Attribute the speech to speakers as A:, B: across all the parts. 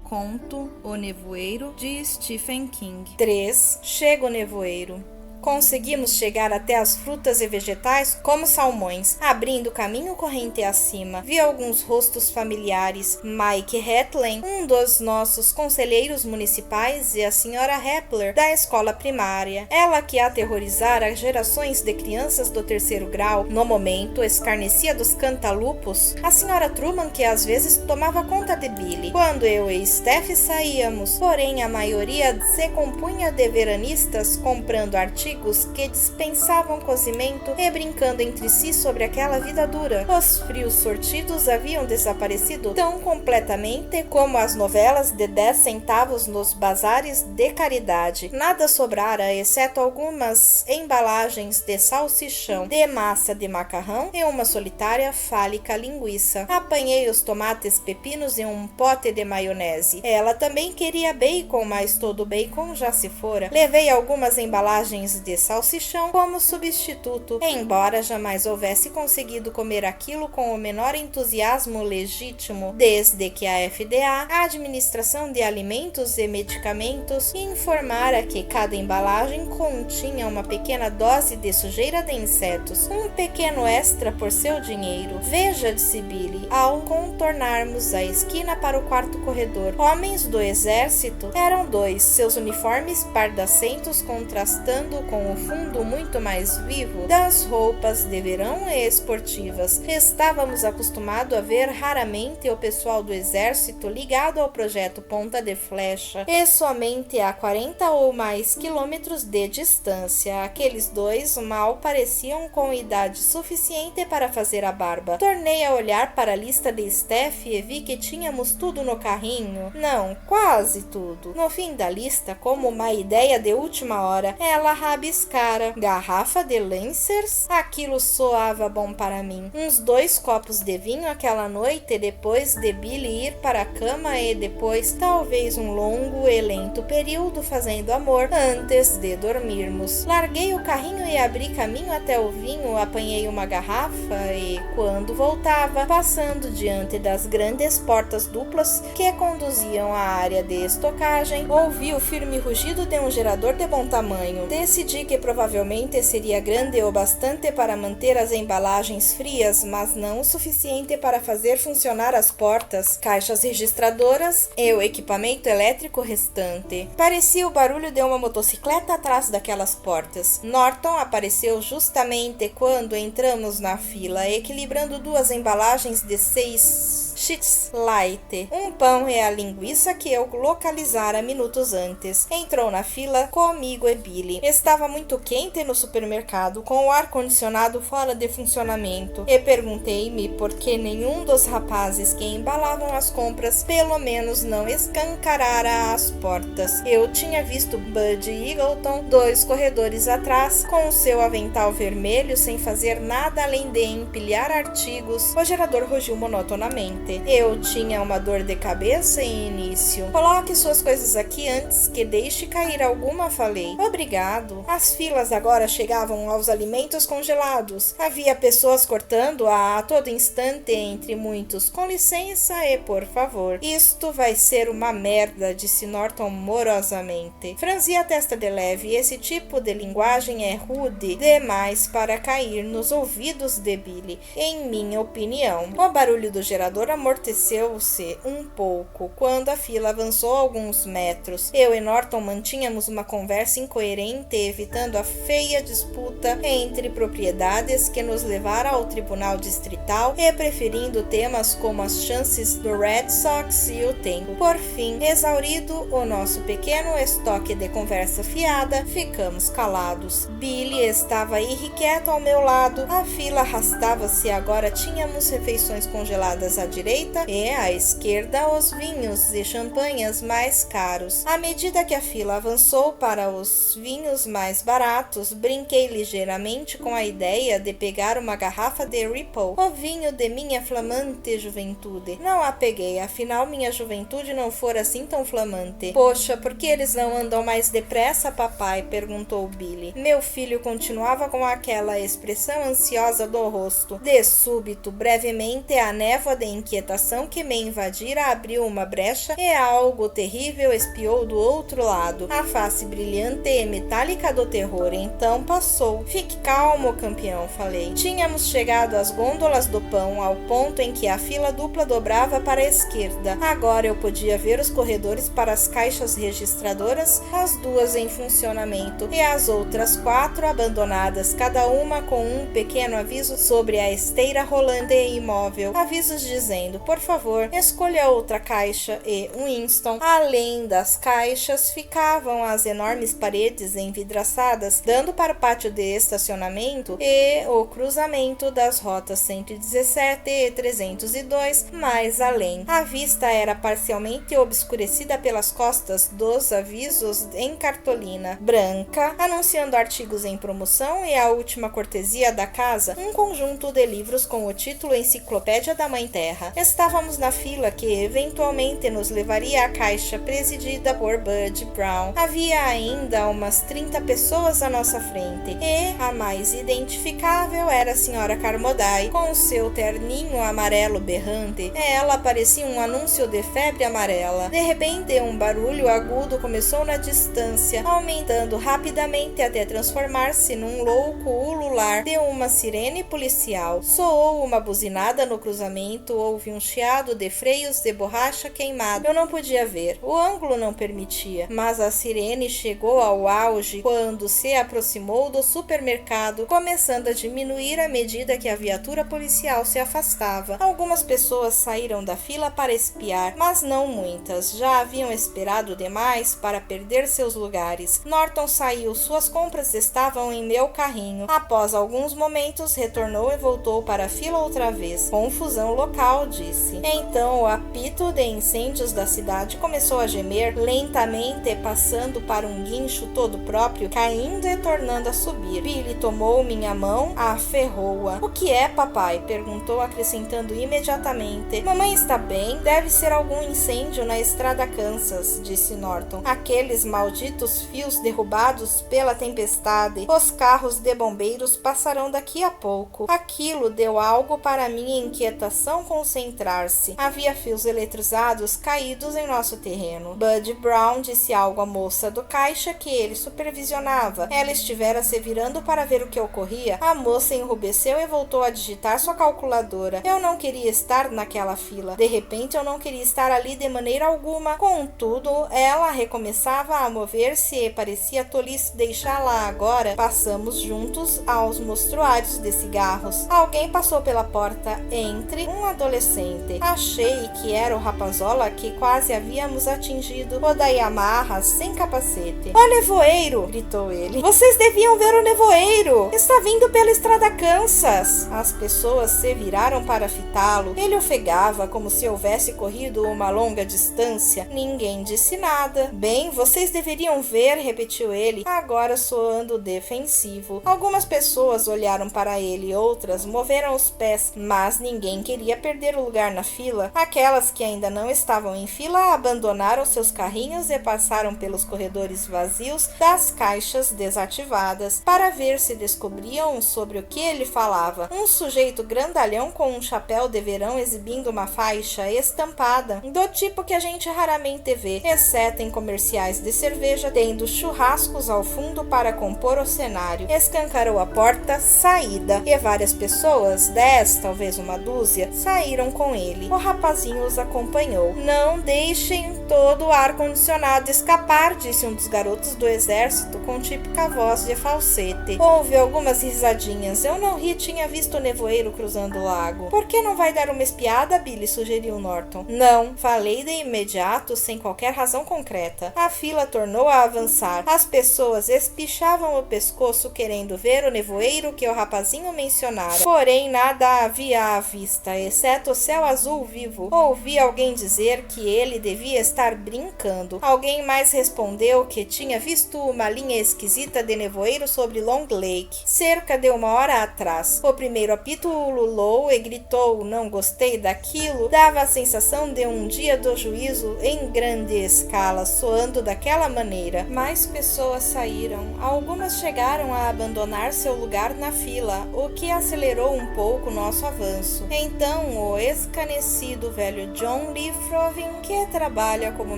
A: Conto O Nevoeiro, de Stephen King.
B: 3. Chega o nevoeiro. Conseguimos chegar até as frutas e vegetais como salmões, abrindo caminho corrente acima. Vi alguns rostos familiares. Mike Hetlen, um dos nossos conselheiros municipais, e a senhora Hepler, da escola primária. Ela que aterrorizara gerações de crianças do 3º grau, no momento escarnecia dos cantalupos. A senhora Truman, que às vezes tomava conta de Billy, quando eu e Steph saíamos. Porém, a maioria se compunha de veranistas comprando artigos que dispensavam cozimento e brincando entre si sobre aquela vida dura. Os frios sortidos haviam desaparecido tão completamente como as novelas de 10 centavos nos bazares de caridade. Nada sobrara, exceto algumas embalagens de salsichão, de massa de macarrão e uma solitária fálica linguiça. Apanhei os tomates pepinos e um pote de maionese. Ela também queria bacon, mas todo o bacon já se fora. Levei algumas embalagens de salsichão como substituto, embora jamais houvesse conseguido comer aquilo com o menor entusiasmo legítimo, desde que a FDA, a Administração de Alimentos e Medicamentos, informara que cada embalagem continha uma pequena dose de sujeira de insetos, um pequeno extra por seu dinheiro. Veja, disse Billy, ao contornarmos a esquina para o quarto corredor. Homens do exército eram 2, seus uniformes pardacentos contrastando com o fundo muito mais vivo das roupas de verão e esportivas. Estávamos acostumados a ver raramente o pessoal do exército ligado ao projeto Ponta de Flecha, e somente a 40 ou mais quilômetros de distância. Aqueles 2 mal pareciam com idade suficiente para fazer a barba. Tornei a olhar para a lista de Steph e vi que tínhamos tudo no carrinho. Não, quase tudo. No fim da lista, como uma ideia de última hora, ela rabiscara: garrafa de Lancers? Aquilo soava bom para mim. Uns 2 copos de vinho aquela noite, depois de Billy ir para a cama, e depois talvez um longo e lento período fazendo amor antes de dormirmos. Larguei o carrinho e abri caminho até o vinho. Apanhei uma garrafa e, quando voltava, passando diante das grandes portas duplas que conduziam à área de estocagem, ouvi o firme rugido de um gerador de bom tamanho. Decidi que provavelmente seria grande o bastante para manter as embalagens frias, mas não o suficiente para fazer funcionar as portas, caixas registradoras e o equipamento elétrico restante. Parecia o barulho de uma motocicleta atrás daquelas portas. Norton apareceu justamente quando entramos na fila, equilibrando 2 embalagens de 6 sheets light, um pão e a linguiça que eu localizara minutos antes. Entrou na fila comigo e Billy. Estava muito quente no supermercado, com o ar-condicionado fora de funcionamento, e perguntei-me por que nenhum dos rapazes que embalavam as compras pelo menos não escancarara as portas. Eu tinha visto Bud Eagleton 2 corredores atrás, com o seu avental vermelho, sem fazer nada além de empilhar artigos. O gerador rugiu monotonamente. Eu tinha uma dor de cabeça em início. Coloque suas coisas aqui antes que deixe cair alguma, falei. Obrigado. As filas agora chegavam aos alimentos congelados. Havia pessoas cortando a todo instante entre muitos. Com licença e por favor. Isto vai ser uma merda, disse Norton morosamente. Franzi a testa de leve. Esse tipo de linguagem é rude demais para cair nos ouvidos de Billy, em minha opinião. O barulho do gerador amorteceu-se um pouco quando a fila avançou alguns metros. Eu e Norton mantínhamos uma conversa incoerente, evitando a feia disputa entre propriedades que nos levara ao tribunal distrital e preferindo temas como as chances do Red Sox e o tempo. Por fim, exaurido o nosso pequeno estoque de conversa fiada, ficamos calados. Billy estava irrequieto ao meu lado. A fila arrastava-se. Agora tínhamos refeições congeladas à direita e à esquerda os vinhos e champanhas mais caros. À medida que a fila avançou para os vinhos mais baratos, brinquei ligeiramente com a ideia de pegar uma garrafa de Ripple, o vinho de minha flamante juventude. Não a peguei, afinal minha juventude não fora assim tão flamante. Poxa, por que eles não andam mais depressa, papai? Perguntou Billy. Meu filho continuava com aquela expressão ansiosa do rosto. De súbito, brevemente, a névoa de inquietação inquietação que me invadira abriu uma brecha e algo terrível espiou do outro lado, a face brilhante e metálica do terror. Então passou. Fique calmo, campeão, falei. Tínhamos chegado às gôndolas do pão, ao ponto em que a fila dupla dobrava para a esquerda. Agora eu podia ver os corredores para as caixas registradoras, as duas em funcionamento e as outras 4 abandonadas, cada uma com um pequeno aviso sobre a esteira rolante e imóvel. Avisos dizendo: por favor, escolha outra caixa e Winston. Além das caixas ficavam as enormes paredes envidraçadas, dando para o pátio de estacionamento e o cruzamento das rotas 117 e 302 mais além. A vista era parcialmente obscurecida pelas costas dos avisos em cartolina branca, anunciando artigos em promoção e a última cortesia da casa, um conjunto de livros com o título Enciclopédia da Mãe Terra. Estávamos na fila que eventualmente nos levaria à caixa presidida por Bud Brown. Havia ainda umas 30 pessoas à nossa frente e a mais identificável era a senhora Carmody, com seu terninho amarelo berrante. Ela parecia um anúncio de febre amarela. De repente, um barulho agudo começou na distância, aumentando rapidamente até transformar-se num louco ulular de uma sirene policial. Soou uma buzinada no cruzamento, houve um chiado de freios de borracha queimado. Eu não podia ver, o ângulo não permitia, mas a sirene chegou ao auge quando se aproximou do supermercado, começando a diminuir à medida que a viatura policial se afastava. Algumas pessoas saíram da fila para espiar, mas não muitas. Já haviam esperado demais para perder seus lugares. Norton saiu, suas compras estavam em meu carrinho. Após alguns momentos, retornou e voltou para a fila outra vez. Confusão local, disse. Então o apito de incêndios da cidade começou a gemer lentamente, passando para um guincho todo próprio, caindo e tornando a subir. Billy tomou minha mão, aferrou-a. O que é, papai? Perguntou, acrescentando imediatamente: mamãe está bem? Deve ser algum incêndio na estrada Kansas, disse Norton. Aqueles malditos fios derrubados pela tempestade. Os carros de bombeiros passarão daqui a pouco. Aquilo deu algo para minha inquietação concentrar-se. Havia fios eletrizados caídos em nosso terreno. Bud Brown disse algo à moça do caixa que ele supervisionava. Ela estivera se virando para ver o que ocorria. A moça enrubesceu e voltou a digitar sua calculadora. Eu não queria estar naquela fila. De repente, eu não queria estar ali de maneira alguma. Contudo, ela recomeçava a mover-se e parecia tolice deixá-la agora. Passamos juntos aos mostruários de cigarros. Alguém passou pela porta. Entre um adolescente. Achei que era o rapazola que quase havíamos atingido. O da Yamaha sem capacete. O nevoeiro! Gritou ele. Vocês deviam ver o nevoeiro! Está vindo pela estrada Kansas! As pessoas se viraram para fitá-lo. Ele ofegava como se houvesse corrido uma longa distância. Ninguém disse nada. Bem, vocês deveriam ver, repetiu ele, agora soando defensivo. Algumas pessoas olharam para ele, outras moveram os pés, mas ninguém queria perder o lugar na fila. Aquelas que ainda não estavam em fila abandonaram seus carrinhos e passaram pelos corredores vazios das caixas desativadas para ver se descobriam sobre o que ele falava. Um sujeito grandalhão com um chapéu de verão exibindo uma faixa estampada, do tipo que a gente raramente vê, exceto em comerciais de cerveja, tendo churrascos ao fundo para compor o cenário. Escancarou a porta, saída, e várias pessoas, 10, talvez uma dúzia, saíram com ele. O rapazinho os acompanhou. Não deixem todo o ar-condicionado escapar, disse um dos garotos do exército com típica voz de falsete. Houve algumas risadinhas. Eu não ri, tinha visto o nevoeiro cruzando o lago. Por que não vai dar uma espiada, Billy? Sugeriu Norton. Não, falei de imediato, sem qualquer razão concreta. A fila tornou a avançar. As pessoas espichavam o pescoço querendo ver o nevoeiro que o rapazinho mencionara. Porém, nada havia à vista, exceto o céu azul vivo. Ouvi alguém dizer que ele devia estar estar brincando. Alguém mais respondeu que tinha visto uma linha esquisita de nevoeiro sobre Long Lake, cerca de 1 hora atrás. O primeiro apito ululou e gritou: "Não gostei daquilo." Dava a sensação de um dia do juízo em grande escala, soando daquela maneira. Mais pessoas saíram. Algumas chegaram a abandonar seu lugar na fila, o que acelerou um pouco nosso avanço. Então, o escanecido velho John Lithrovin, que trabalha como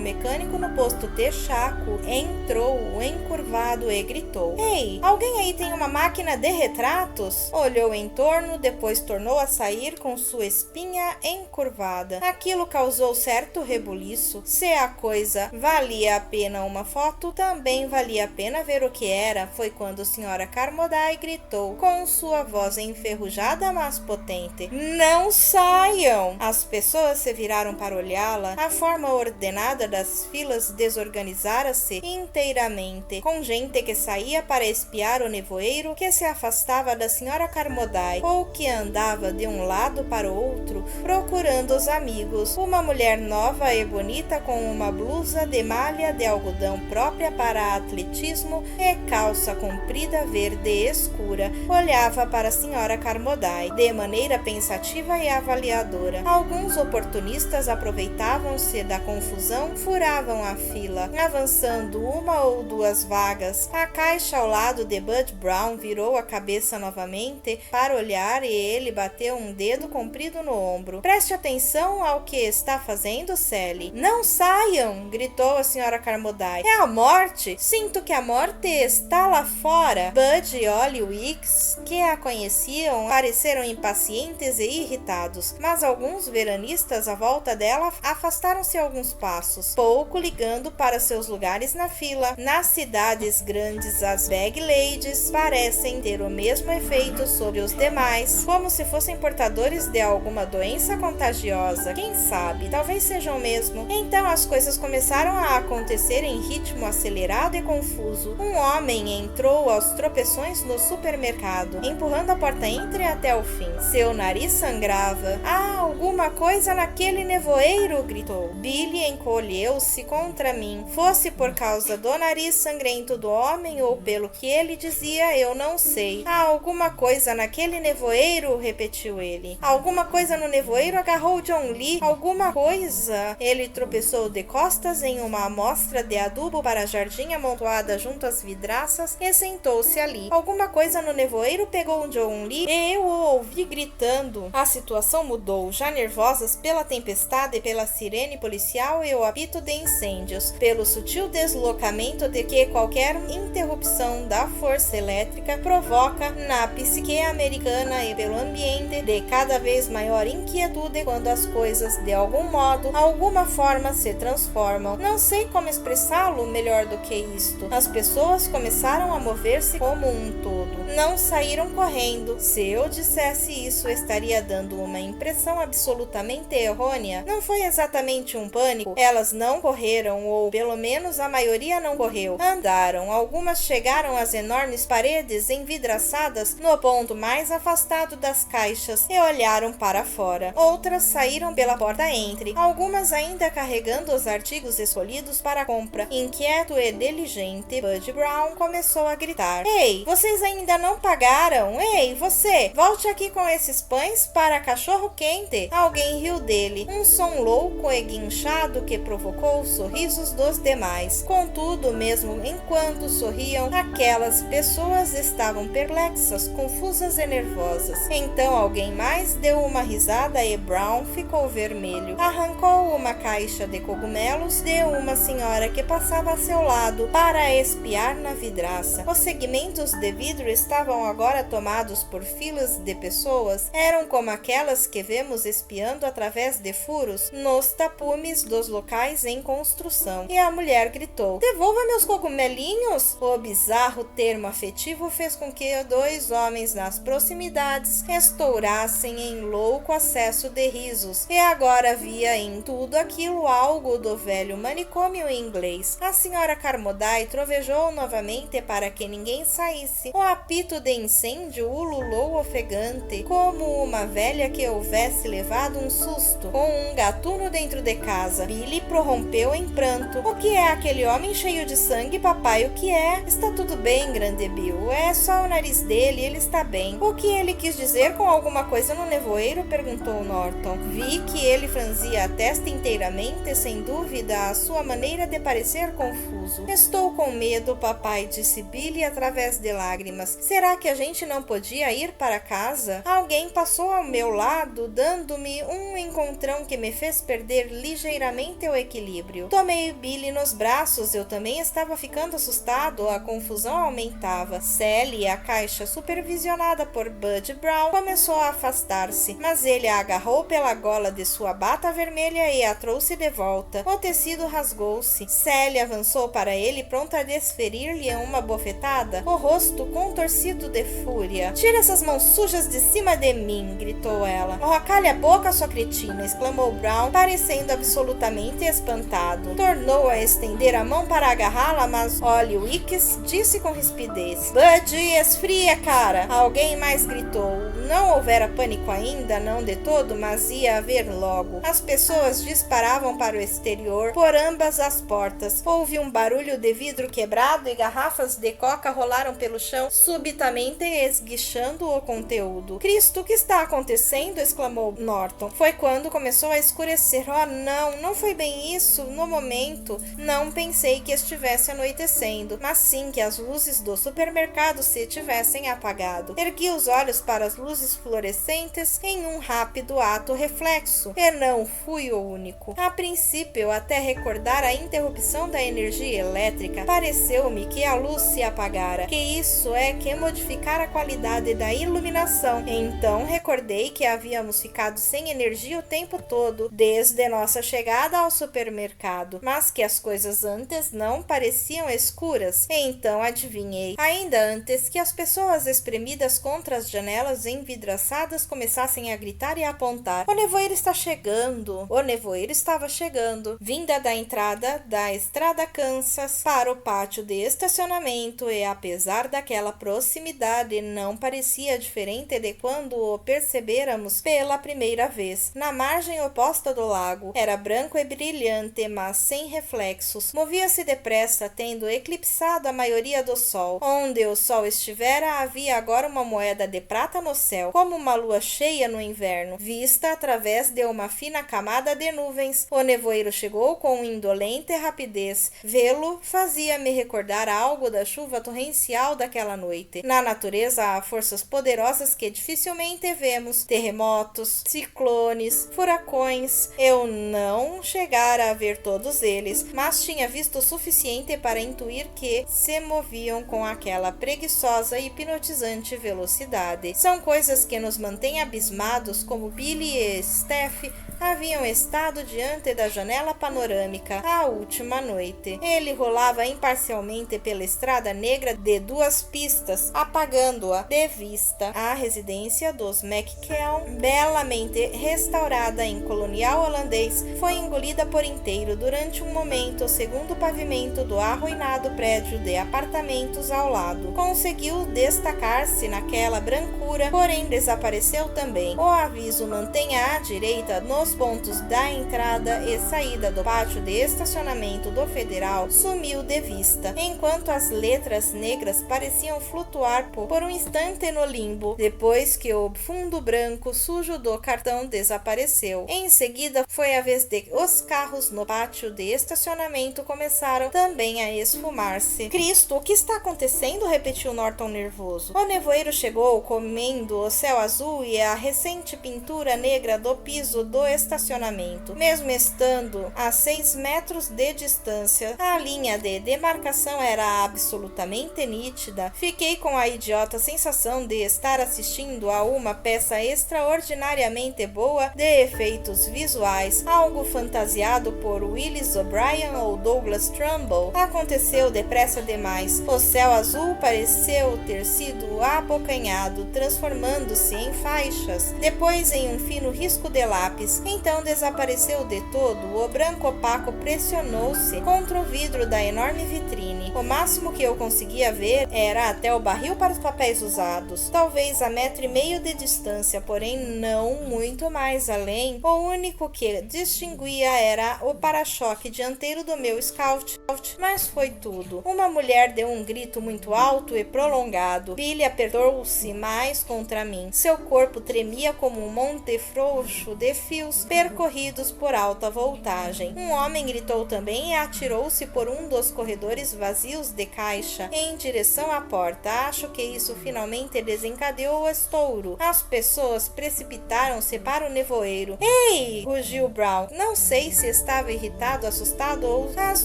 B: mecânico no posto Texaco, entrou encurvado e gritou: "Ei, alguém aí tem uma máquina de retratos?" Olhou em torno, depois tornou a sair com sua espinha encurvada. Aquilo causou certo rebuliço. Se a coisa valia a pena uma foto, também valia a pena ver o que era. Foi quando a senhora Carmody gritou, com sua voz enferrujada mas potente: "Não saiam!" As pessoas se viraram para olhá-la. A forma ordenada das filas desorganizara-se inteiramente, com gente que saía para espiar o nevoeiro, que se afastava da senhora Carmody, ou que andava de um lado para o outro, procurando os amigos. Uma mulher nova e bonita, com uma blusa de malha de algodão própria para atletismo e calça comprida verde escura, olhava para a senhora Carmody de maneira pensativa e avaliadora. Alguns oportunistas aproveitavam-se da confusão, furavam a fila, avançando 1 ou 2 vagas. A caixa ao lado de Bud Brown virou a cabeça novamente para olhar e ele bateu um dedo comprido no ombro. "Preste atenção ao que está fazendo, Sally." "Não saiam!" gritou a senhora Carmody. "É a morte! Sinto que a morte está lá fora." Bud e Ollie Wicks, que a conheciam, pareceram impacientes e irritados, mas alguns veranistas à volta dela afastaram-se alguns passos, pouco ligando para seus lugares na fila. Nas cidades grandes, as bag ladies parecem ter o mesmo efeito sobre os demais, como se fossem portadores de alguma doença contagiosa. Quem sabe, talvez sejam mesmo. Então as coisas começaram a acontecer em ritmo acelerado e confuso. Um homem entrou aos tropeções no supermercado, empurrando a porta entre até o fim. Seu nariz sangrava. "Há alguma coisa naquele nevoeiro!" gritou. Billy encolheu-se contra mim. Fosse por causa do nariz sangrento do homem ou pelo que ele dizia, eu não sei. "Há alguma coisa naquele nevoeiro!" repetiu ele. "Alguma coisa no nevoeiro agarrou John Lee. Alguma coisa!" Ele tropeçou de costas em uma amostra de adubo para jardim amontoada junto às vidraças e sentou-se ali. Alguma coisa no nevoeiro pegou John Lee e eu o ouvi gritando. A situação mudou, já nervosas pela tempestade e pela sirene policial e o apito de incêndios, pelo sutil deslocamento de que qualquer interrupção da força elétrica provoca na psique americana e pelo ambiente de cada vez maior inquietude quando as coisas de algum modo, alguma forma se transformam. Não sei como expressá-lo melhor do que isto. As pessoas começaram a mover-se como um todo. Não saíram correndo. Se eu dissesse isso, estaria dando uma impressão absolutamente errônea. Não foi exatamente um pânico. Elas não correram, ou pelo menos a maioria não correu. Andaram. Algumas chegaram às enormes paredes envidraçadas no ponto mais afastado das caixas e olharam para fora. Outras saíram pela porta entre, algumas ainda carregando os artigos escolhidos para a compra. Inquieto e diligente, Bud Brown começou a gritar: "Ei, vocês ainda não pagaram? Ei, você, volte aqui com esses pães para cachorro quente." Alguém riu dele, um som louco e guinchado que provocou os sorrisos dos demais. Contudo, mesmo enquanto sorriam, aquelas pessoas estavam perplexas, confusas e nervosas. Então alguém mais deu uma risada e Brown ficou vermelho. Arrancou uma caixa de cogumelos de uma senhora que passava a seu lado para espiar na vidraça. Os segmentos de vidro estavam agora tomados por filas de pessoas. Eram como aquelas que vemos espiando através de furos nos tapumes dos locais em construção. E a mulher gritou: "Devolva meus cogumelinhos!" O bizarro termo afetivo fez com que 2 homens nas proximidades estourassem em louco acesso de risos. E agora havia em tudo aquilo algo do velho manicômio inglês. A senhora Carmody trovejou novamente para que ninguém saísse. O apito de incêndio ululou ofegante, como uma velha que houvesse levado um susto, com um gatuno dentro de casa. Billy Billy prorrompeu em pranto. O que é aquele homem cheio de sangue, papai? O que é? Está tudo bem, grande Bill. É só o nariz dele, ele está bem. O que ele quis dizer com alguma coisa no nevoeiro? Perguntou Norton. Vi que ele franzia a testa inteiramente, sem dúvida, a sua maneira de parecer confuso. Estou com medo, papai, disse Billy através de lágrimas. Será que a gente não podia ir para casa? Alguém passou ao meu lado, dando-me um encontrão que me fez perder ligeiramente o equilíbrio. Tomei Billy nos braços, eu também estava ficando assustado, a confusão aumentava. Sally, a caixa supervisionada por Bud Brown, começou a afastar-se, mas ele a agarrou pela gola de sua bata vermelha e a trouxe de volta. O tecido rasgou-se. Sally avançou para ele, pronta a desferir-lhe uma bofetada, o rosto contorcido de fúria. Tira essas mãos sujas de cima de mim, gritou ela. Oh, calha a boca, sua cretina, exclamou Brown, parecendo absolutamente espantado. Tornou a estender a mão para agarrá-la, mas Ollie Wicks disse com rispidez. Bud, esfria, cara! Alguém mais gritou. Não houvera pânico ainda, não de todo, mas ia haver logo. As pessoas disparavam para o exterior, por ambas as portas. Houve um barulho de vidro quebrado e garrafas de coca rolaram pelo chão, subitamente esguichando o conteúdo. Cristo, o que está acontecendo? Exclamou Norton. Foi quando começou a escurecer. Oh, não foi bem isso. No momento, não pensei que estivesse anoitecendo, mas sim que as luzes do supermercado se tivessem apagado. Ergui os olhos para as luzes fluorescentes em um rápido ato reflexo, e não fui o único. A princípio, até recordar a interrupção da energia elétrica, pareceu-me que a luz se apagara, que isso é que modificar a qualidade da iluminação. Então recordei que havíamos ficado sem energia o tempo todo, desde nossa chegada ao supermercado, mas que as coisas antes não pareciam escuras. Então adivinhei, ainda antes que as pessoas espremidas contra as janelas envidraçadas começassem a gritar e a apontar. O nevoeiro está chegando. O nevoeiro estava chegando, vinda da entrada da estrada Kansas para o pátio de estacionamento, e apesar daquela proximidade, não parecia diferente de quando o percebêramos pela primeira vez. Na margem oposta do lago, era branco e brilhante, mas sem reflexos. Movia-se depressa, tendo eclipsado a maioria do sol. Onde o sol estivera, havia agora uma moeda de prata no céu, como uma lua cheia no inverno, vista através de uma fina camada de nuvens. O nevoeiro chegou com indolente rapidez. Vê-lo fazia-me recordar algo da chuva torrencial daquela noite. Na natureza há forças poderosas que dificilmente vemos: terremotos, ciclones, furacões. Eu não chegara a ver todos eles, mas tinha visto o suficiente para intuir que se moviam com aquela preguiçosa e hipnotizante velocidade. São coisas que nos mantêm abismados, como Billy e Steph haviam estado diante da janela panorâmica a última noite. Ele rolava imparcialmente pela estrada negra de 2 pistas, apagando-a de vista. A residência dos McKeown, belamente restaurada em colonial holandês, foi engolida por inteiro durante um momento, segundo o pavimento do arruinado prédio de apartamentos ao lado. Conseguiu destacar-se naquela brancura, porém desapareceu também. O aviso mantenha à direita nos pontos da entrada e saída do pátio de estacionamento do Federal sumiu de vista, enquanto as letras negras pareciam flutuar por um instante no limbo, depois que o fundo branco sujo do cartão desapareceu. Em seguida, foi a vez de os carros no pátio de estacionamento começaram também a esfumar-se. Cristo, o que está acontecendo? Repetiu Norton nervoso. O nevoeiro chegou, comendo o céu azul e a recente pintura negra do piso do estacionamento. Mesmo estando a 6 metros de distância, a linha de demarcação era absolutamente nítida. Fiquei com a idiota sensação de estar assistindo a uma peça extraordinariamente boa de efeitos visuais, algo fantasiado por Willis O'Brien ou Douglas Trumbull. Aconteceu depressa demais. O céu azul pareceu ter sido abocanhado, transformando-se em faixas, depois em um fino risco de lápis. Então desapareceu de todo. O branco opaco pressionou-se contra o vidro da enorme vitrine. enorme. O máximo que eu conseguia ver era até o barril para os papéis usados. Talvez a 1,5 metros de distância, porém não muito mais além. O único que distinguia era o para-choque dianteiro do meu Scout. Mas foi tudo. Uma mulher deu um grito muito alto e prolongado. Billy apertou-se mais contra mim. Seu corpo tremia como um monte frouxo de fios percorridos por alta voltagem. Um homem gritou também e atirou-se por um dos corredores vazios de caixa em direção à porta. Acho que isso finalmente desencadeou o estouro. As pessoas precipitaram-se para o nevoeiro. Ei! Rugiu Brown. Não sei se estava irritado, assustado ou as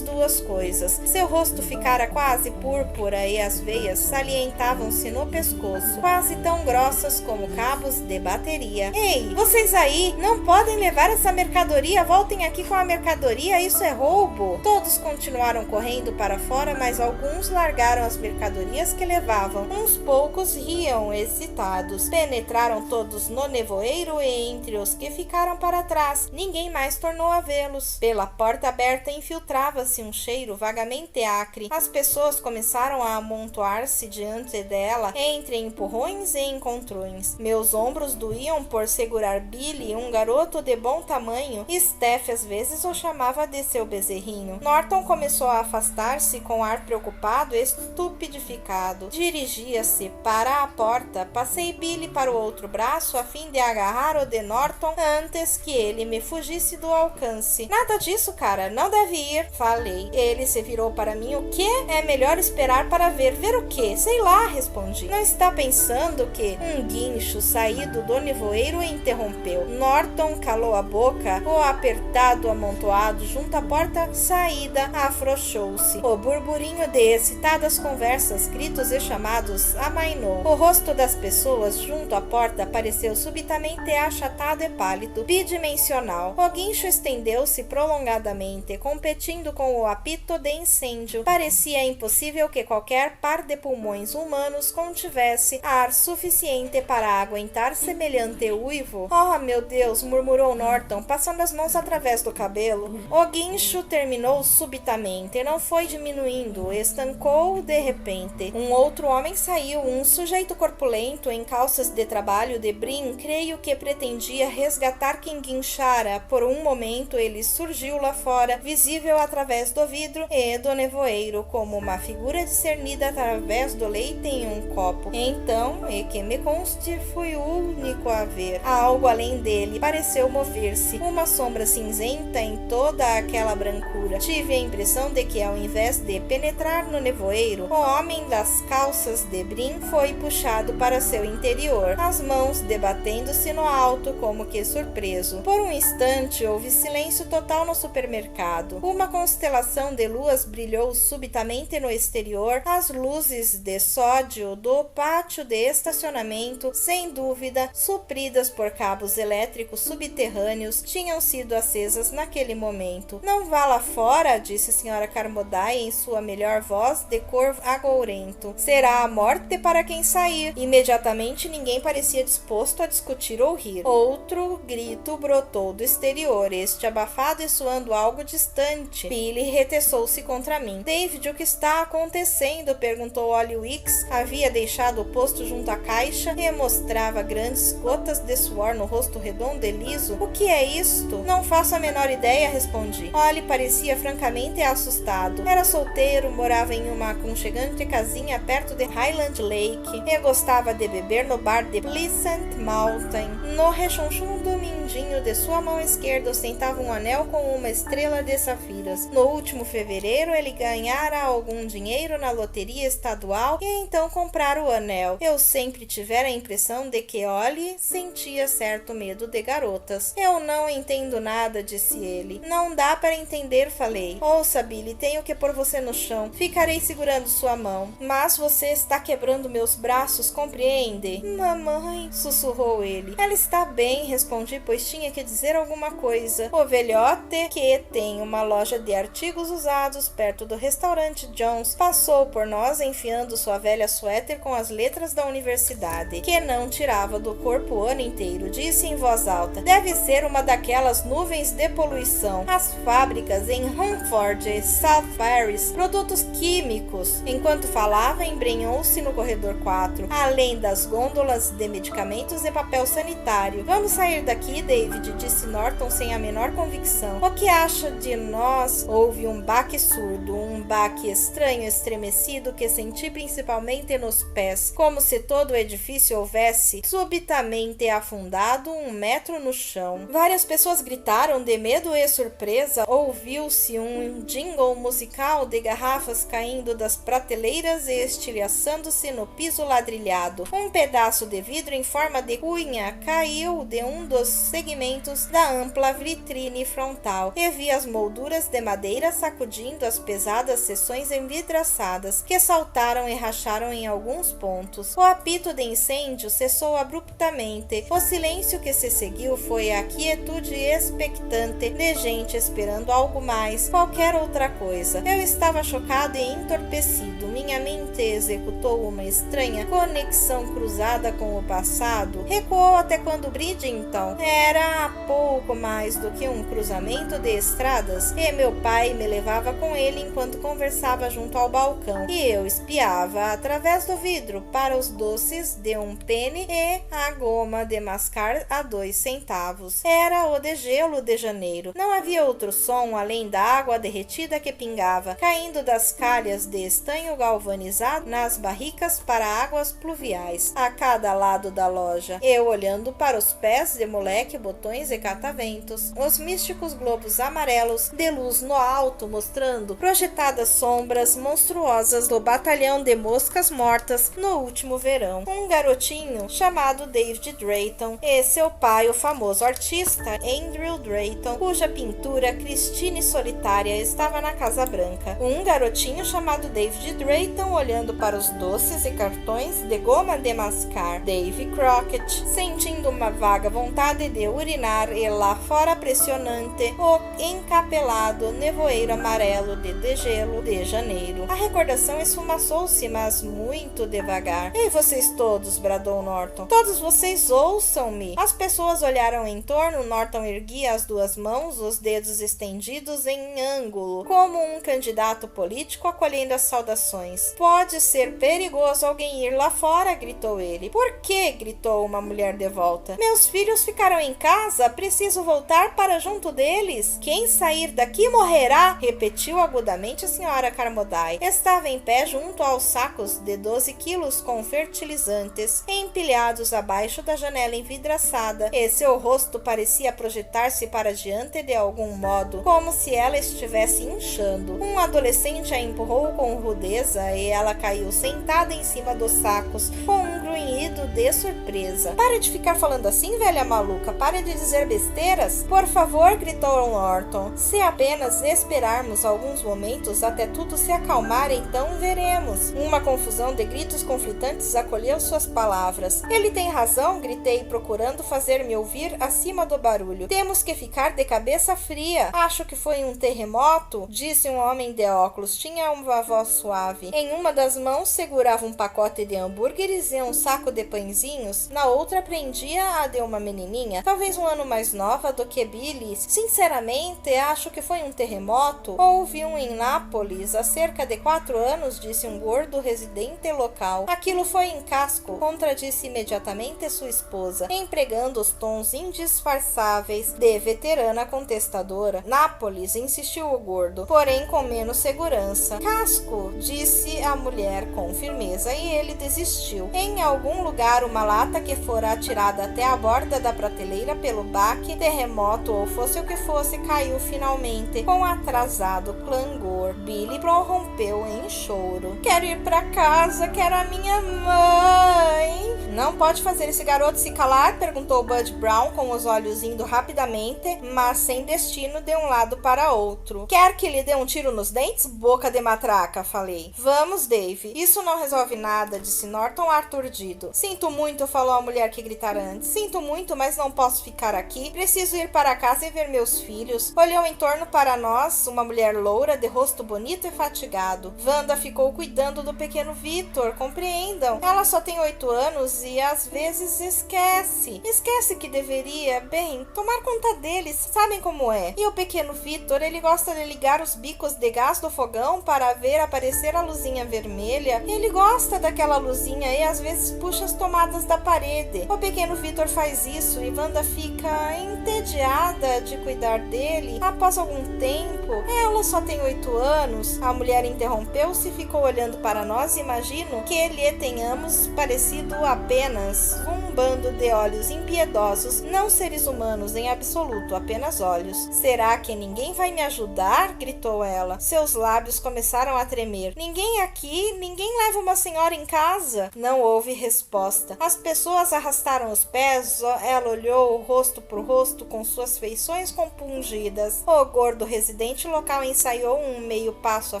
B: duas coisas. Seu rosto ficara quase púrpura e as veias salientavam-se no pescoço, quase tão grossas como cabos de bateria. Ei, vocês aí, não podem levar essa mercadoria, voltem aqui com a mercadoria, isso é roubo. Todos continuaram correndo para fora, mas alguns largaram as mercadorias que levavam. Uns poucos riam excitados. Penetraram todos no nevoeiro e entre os que ficaram para trás, ninguém mais tornou a vê-los. Pela porta aberta infiltrava-se um cheiro vagamente acre. As pessoas começaram a amontoar-se diante dela, entre empurrões e encontrões. Meus ombros doíam por segurar Billy, um garoto de bom tamanho. Steph às vezes o chamava de seu bezerrinho. Norton começou a afastar-se com ar preocupado e estupidificado. Dirigia-se para a porta. Passei Billy para o outro braço a fim de agarrar o de Norton antes que ele me fugisse do alcance. Nada disso, cara, não deve ir, falei. Ele se virou para mim. O quê? É melhor esperar para ver. Ver o quê? Sei lá, respondi. Não está pensando que um guincho saído do nevoeiro interrompeu. Norton calou a boca. O apertado amontoado junto à porta saída afrouxou-se. O burburinho de excitadas conversas, gritos e chamados amainou. O rosto das pessoas junto à porta pareceu subitamente achatado e pálido, bidimensional. O guincho estendeu-se prolongadamente, competindo com o apito de incêndio. Parecia impossível que qualquer par de pulmões humanos contivesse ar suficiente para aguentar semelhante uivo. Oh, meu Deus, murmurou Norton, passando as mãos através do cabelo. O guincho terminou subitamente, não foi diminuindo, estancou de repente. Um outro homem saiu, um sujeito corpulento em calças de trabalho de brim, creio que pretendia resgatar quem guinchara. Por um momento ele surgiu lá fora, visível através do vidro e do nevoeiro, como uma figura discernida através do leite em um copo. Então, e que me conste, fui o único a ver. Algo além dele pareceu mover-se, uma sombra cinzenta em toda aquela brancura. Tive a impressão de que, ao invés de penetrar no nevoeiro, o homem das calças de brim foi puxado para seu interior, as mãos debatendo-se no alto como que surpreso. Por um instante houve silêncio total no supermercado. Uma constelação de luas brilhou subitamente no exterior. As luzes de sódio do pátio de estacionamento, sem dúvida, supridas por cabos elétricos subterrâneos, tinham sido acesas naquele momento. Não vá lá fora, disse a senhora Carmody em sua melhor voz de cor agourento. Será a morte para quem sair. Imediatamente ninguém parecia disposto a discutir ou rir. Outro grito brotou do exterior, este abafado e soando algo distante. Billy reteçou-se contra mim. David, o que está acontecendo? Perguntou Ollie Weeks. Havia deixado o posto junto à caixa e mostrava grandes gotas de suor no rosto redondo e liso. O que é isto? Não faço a menor ideia, respondi. Ollie parecia francamente assustado. Era solteiro, morava em uma aconchegante casinha perto de Highland Lake e gostava de beber no bar de Pleasant Mountain. No rechonchum do mindinho de sua mão esquerda ostentava um anel com uma estrela de safiras. No último fevereiro ele ganhara algum dinheiro na loteria estadual e então comprara o anel. Eu sempre tivera a impressão de que Ollie sentia certo medo de garotas. Eu não entendo nada, disse ele. Não dá para entender, falei. Ouça, Billy, tenho que pôr você no chão. Ficarei segurando sua mão. Mas você está quebrando meus braços, compreende? Mamãe, sussurrou ele. Ela está bem, respondi, pois tinha que dizer alguma coisa. O velhote, que tem uma loja de artigos usados perto do restaurante Jones, passou por nós enfiando sua velha suéter com as letras da universidade, que não tirava do corpo o ano inteiro. Disse em voz alta: deve ser uma daquelas nuvens de poluição. As fábricas em Rumford e South Paris produziam produtos químicos. Enquanto falava, embrenhou-se no corredor 4, além das gôndolas de medicamentos e papel sanitário. Vamos sair daqui, David, disse Norton sem a menor convicção. O que acha de nós? Houve um baque surdo, um baque estranho, estremecido, que senti principalmente nos pés, como se todo o edifício houvesse subitamente afundado 1 metro no chão. Várias pessoas gritaram de medo e surpresa. Ouviu-se um jingle musical de garrafas caindo das prateleiras e estilhaçando-se no piso ladrilhado. Um pedaço de vidro em forma de cunha caiu de um dos segmentos da ampla vitrine frontal e vi as molduras de madeira sacudindo as pesadas seções envidraçadas, que saltaram e racharam em alguns pontos. O apito de incêndio cessou abruptamente. O silêncio que se seguiu foi a quietude expectante de gente esperando algo mais, qualquer outra coisa. Eu estava chocado e entorpecido. Minha mente executou uma estranha conexão cruzada com o passado. Recuou até quando Bridgeton era pouco mais do que um cruzamento de estradas, e meu pai me levava com ele enquanto conversava junto ao balcão, e eu espiava através do vidro para os doces de 1 penny e a goma de mascar a 2 centavos. Era o de gelo de janeiro. Não havia outro som além da água derretida que pingava, caindo das calhas de estanho galvanizado nas barricas para águas pluviais, a cada lado da loja. Eu olhando para os pés de moleque, botões e cataventos, os místicos globos amarelos de luz no alto, mostrando projetadas sombras monstruosas do batalhão de moscas mortas no último verão. Um garotinho chamado David Drayton e seu pai, o famoso artista Andrew Drayton, cuja pintura Christine Solitária estava na Casa Branca. Um garotinho chamado David Drayton olhando para os doces e cartões de goma de mascar. Davy Crockett, sentindo uma vaga vontade de urinar, e lá fora pressionante o encapelado nevoeiro amarelo de degelo de janeiro. A recordação esfumaçou-se, mas muito devagar. Ei, vocês todos, bradou Norton. Todos vocês ouçam-me. As pessoas olharam em torno. Norton erguia as 2 mãos, os dedos estendidos em ângulo, como um candidato político acolhendo as saudações. Pode ser perigoso alguém ir lá fora, gritou ele. Por quê? Gritou uma mulher de volta. Meus filhos ficaram em casa, preciso voltar para junto deles. Quem sair daqui morrerá, repetiu agudamente a senhora Carmody. Estava em pé junto aos sacos de 12 quilos com fertilizantes, empilhados abaixo da janela envidraçada, e seu rosto parecia projetar-se para diante de algum modo, como se ela estivesse inchando. Um adolescente a empurrou com rudeza e ela caiu sentada em cima dos sacos, com um grunhido de surpresa. Pare de ficar falando assim, velha maluca. Pare de dizer besteiras. Por favor, gritou Norton. Se apenas esperarmos alguns momentos até tudo se acalmar, então veremos. Uma confusão de gritos conflitantes acolheu suas palavras. Ele tem razão, gritei, procurando fazer-me ouvir acima do barulho. Temos que ficar de cabeça fria. Acho que foi um terremoto, disse um homem de óculos. Tinha uma voz suave. Em uma das mãos segurava um pacote de hambúrgueres e um saco de pãezinhos. Na outra prendia a de uma menininha, talvez 1 ano mais nova do que Billy. Sinceramente, acho que foi um terremoto. Houve um em Nápoles há cerca de 4 anos, disse um gordo residente local. Aquilo foi em Casco, contradisse imediatamente sua esposa, empregando os tons indisfarçáveis de veterana contestadora. Nápoles, insistiu o gordo, porém com menos segurança. Casco, disse a mulher com firmeza, e ele desistiu. Em algum lugar, uma lata que fora atirada até a borda da prateleira pelo baque, terremoto ou fosse o que fosse, caiu finalmente com atrasado clangor. Billy prorrompeu em choro. Quero ir pra casa, quero a minha mãe. Não pode fazer esse garoto se calar? Perguntou Bud Brown, com os olhos indo rapidamente, mas sem destino, de um lado para outro. Quer que lhe dê um tiro nos dentes? Boca de matraca, falei. Vamos, Dave. Isso não resolve nada, disse Norton aturdido. Sinto muito, falou a mulher que gritara antes. Sinto muito, mas não posso ficar aqui. Preciso ir para casa e ver meus filhos. Olhou em torno para nós, uma mulher loura, de rosto bonito e fatigado. Wanda ficou cuidando do pequeno Victor, compreendam. Ela só tem 8 anos e às vezes esquece. Esquece que deveria, bem, tomar conta deles, sabem como é. E o pequeno Victor, ele gosta de ligar os bicos de gás do fogão para ver aparecer a luzinha vermelha. Ele gosta daquela luzinha e às vezes puxa as tomadas da parede. O pequeno Victor faz isso e Wanda fica entediada de cuidar dele. Após algum tempo, ela só tem 8 anos. A mulher interrompeu-se e ficou olhando para nós. Imagino que lhe tenhamos parecido apenas um bando de olhos impiedosos, não seres humanos em absoluto, apenas olhos. Será que ninguém vai me ajudar? Gritou ela. Seus lábios começaram a tremer. Ninguém aqui? Ninguém leva uma senhora em casa? Não houve resposta. As pessoas arrastaram os pés. Ela olhou rosto por rosto com suas feições compungidas. O gordo residente local ensaiou um meio passo à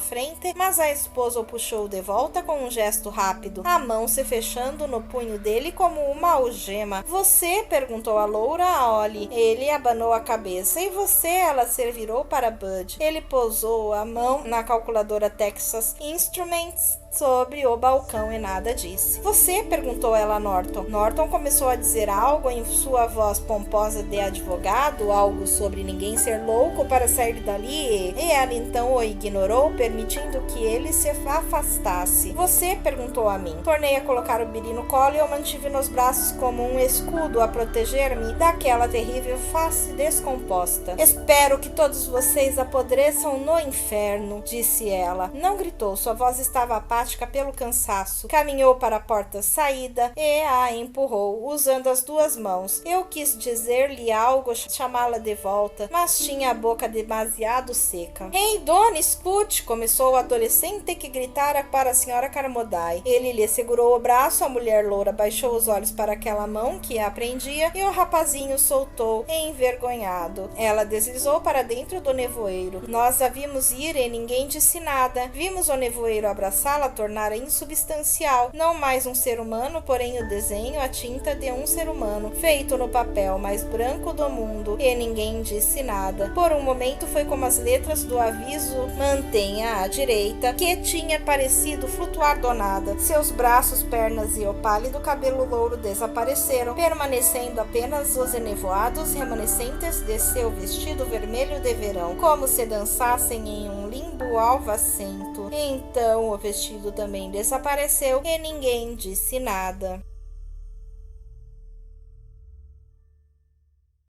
B: frente, mas a esposa o puxou de volta com um gesto rápido, a mão se fechando no punho dele como uma algema. Você? Perguntou a loura a Ollie. Ele abanou a cabeça. E você? Ela se virou para Bud. Ele pousou a mão na calculadora Texas Instruments sobre o balcão e nada disse. Você? Perguntou ela a Norton. Norton começou a dizer algo em sua voz pomposa de advogado, algo sobre ninguém ser louco para sair dali, e ela então o ignorou, permitindo que ele se afastasse. Você? Perguntou a mim. Tornei a colocar o Billy no colo e eu mantive nos braços como um escudo a proteger-me daquela terrível face descomposta. Espero que todos vocês apodreçam no inferno, disse ela. Não gritou, sua voz estava apática pelo cansaço. Caminhou para a porta-saída e a empurrou, usando as duas mãos. Eu quis dizer-lhe algo, chamá-la de volta, mas tinha a boca demasiado seca. Ei, dona, escute! Começou o adolescente que gritara para a senhora Carmody. Ele lhe segurou o braço, a mulher loura baixou os olhos para aquela mão que a prendia e o rapazinho soltou, envergonhado. Ela deslizou para dentro do nevoeiro. Nós a vimos ir e ninguém disse nada. Vimos o nevoeiro abraçá-la, tornara insubstancial, não mais um ser humano, porém o desenho, a tinta de um ser humano, feito no papel mais branco do mundo, e ninguém disse nada. Por um momento foi como as letras do aviso mantenha à direita, que tinha parecido flutuar do nada. Seus braços, pernas e o pálido cabelo louro desapareceram, permanecendo apenas os enevoados remanescentes de seu vestido vermelho de verão, como se dançassem em um limbo alvacento. Então o vestido também desapareceu e ninguém disse nada.